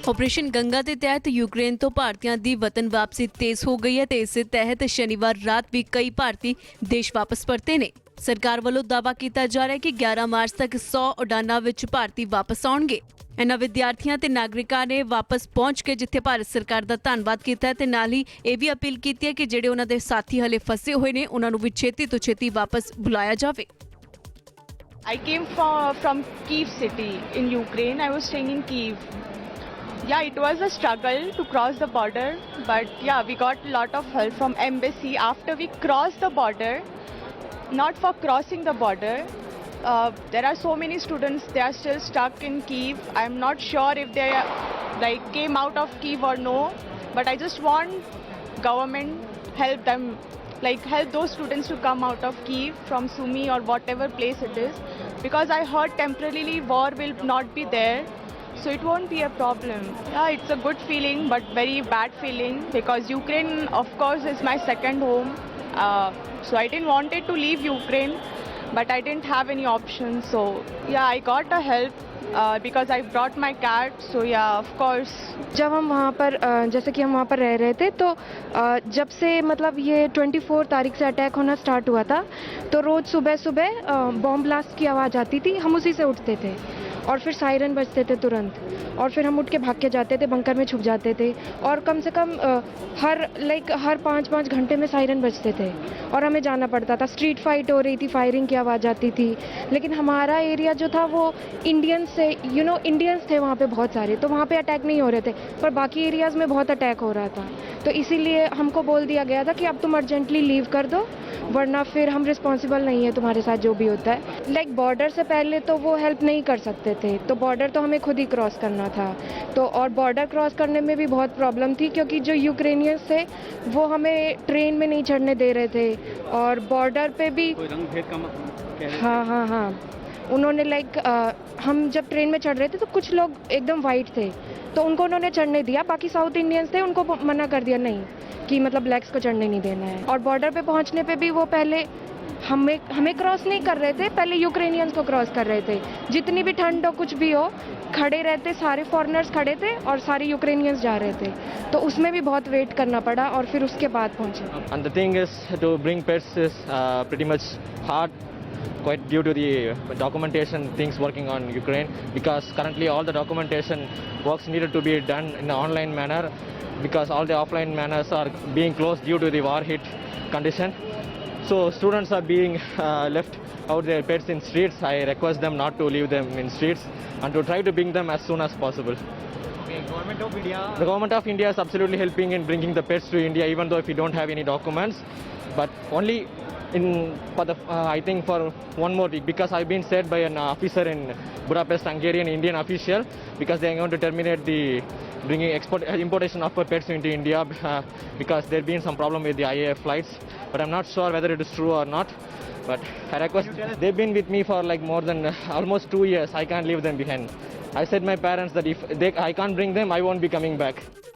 Operation Ganga ਦੇ ਤਹਿਤ Ukraine ਤੋਂ ਭਾਰਤੀਆਂ ਦੀ ਵਤਨ ਵਾਪਸੀ ਤੇਜ਼ ਹੋ ਗਈ ਹੈ ਤੇ ਇਸ ਦੇ ਤਹਿਤ ਸ਼ਨੀਵਾਰ ਰਾਤ ਵੀ ਕਈ ਭਾਰਤੀ ਦੇਸ਼ ਵਾਪਸ ਪਰਤੇ ਨੇ। ਸਰਕਾਰ ਵੱਲੋਂ ਦਾਅਵਾ ਕੀਤਾ ਜਾ ਰਿਹਾ ਹੈ ਕਿ 11 ਮਾਰਚ ਤੱਕ 100 ਉਡਾਨਾਂ ਵਿੱਚ ਭਾਰਤੀ ਵਾਪਸ ਆਉਣਗੇ। ਇਨ੍ਹਾਂ ਵਿਦਿਆਰਥੀਆਂ ਤੇ ਨਾਗਰਿਕਾਂ ਨੇ ਵਾਪਸ ਪਹੁੰਚ ਕੇ ਜਿੱਥੇ ਭਾਰਤ ਸਰਕਾਰ ਦਾ ਧੰਨਵਾਦ ਕੀਤਾ ਤੇ ਨਾਲ ਹੀ ਇਹ ਵੀ ਅਪੀਲ ਕੀਤੀ ਹੈ ਕਿ ਜਿਹੜੇ ਉਹਨਾਂ ਦੇ ਸਾਥੀ ਹਲੇ ਫਸੇ ਹੋਏ ਨੇ ਉਹਨਾਂ ਨੂੰ ਵੀ ਛੇਤੀ ਤੋਂ ਛੇਤੀ ਵਾਪਸ ਬੁਲਾਇਆ ਜਾਵੇ। I came from Kyiv city in Ukraine. I was staying in Kyiv. Yeah, it was a struggle to cross the border, but yeah, we got a lot of help from embassy after we crossed the border. Not for crossing the border. There are so many students, they are still stuck in Kyiv. I'm not sure if they came out of Kyiv or no, but I just want government help them, help those students to come out of Kyiv from Sumy or whatever place it is, because I heard temporarily war will not be there, so it won't be a problem. Yeah, it's a good feeling but very bad feeling because Ukraine of course is my second home, so I didn't wanted to leave Ukraine but I didn't have any option, so yeah, I got a help because I brought my cat, so yeah, of course. जब हम वहाँ पर जैसे कि हम वहाँ पर रह रहे थे तो जब से मतलब ये 24 तारीख से अटैक होना स्टार्ट हुआ था तो रोज़ सुबह सुबह बॉम्ब ब्लास्ट की आवाज़ आती थी। हम उसी से उठते थे और फिर सायरन बजते थे तुरंत और फिर हम उठ के भाग के जाते थे, बंकर में छुप जाते थे और कम से कम हर 5-5 घंटे में सायरन बजते थे और हमें जाना पड़ता था। स्ट्रीट फाइट हो रही थी, फायरिंग की आवाज़ आती थी, लेकिन हमारा एरिया जो था वो इंडियंस से इंडियंस थे वहाँ पे बहुत सारे, तो वहाँ पे अटैक नहीं हो रहे थे, पर बाकी एरियाज़ में बहुत अटैक हो रहा था। तो इसीलिए हमको बोल दिया गया था कि अब तुम अर्जेंटली लीव कर दो वरना फिर हम रिस्पॉन्सिबल नहीं है तुम्हारे साथ जो भी होता है। बॉर्डर से पहले तो वो हेल्प नहीं कर सकते थे, तो बॉर्डर तो हमें खुद ही क्रॉस करना था। तो और बॉर्डर क्रॉस करने में भी बहुत प्रॉब्लम थी क्योंकि जो यूक्रेनियंस थे वो हमें ट्रेन में नहीं चढ़ने दे रहे थे और बॉर्डर पे भी हाँ उन्होंने हम जब ट्रेन में चढ़ रहे थे तो कुछ लोग एकदम वाइट थे तो उनको उन्होंने चढ़ने दिया, बाकी साउथ इंडियंस थे उनको मना कर दिया नहीं कि मतलब ब्लैक्स को चढ़ने नहीं देना है। और बॉर्डर पे पहुंचने पे भी वो पहले हमें क्रॉस नहीं कर रहे थे, पहले यूक्रेनियंस को क्रॉस कर रहे थे। जितनी भी ठंड हो कुछ भी हो खड़े रहते, सारे फॉरेनर्स खड़े थे और सारे यूक्रेनियंस जा रहे थे, तो उसमें भी बहुत वेट करना पड़ा और फिर उसके बाद पहुंचे। And the thing is to bring pets is pretty much hard, quite due to the documentation things working on Ukraine, because currently all the documentation works needed to be done in an online manner because all the offline manners are being closed due to the war hit condition. So students are being left out their pets in streets. I request them not to leave them in streets and to try to bring them as soon as possible. Okay, Government of India. The government of India is absolutely helping in bringing the pets to India, even though if we don't have any documents, but only I think for one more week, because I've been said by an officer in Budapest, Hungarian Indian official, because they are going to terminate the importation of pets into India because there been some problem with the IAF flights, but I'm not sure whether it is true or not. But I request, they've been with me for more than almost 2 years. I can't leave them behind. I said my parents that if I can't bring them, I won't be coming back.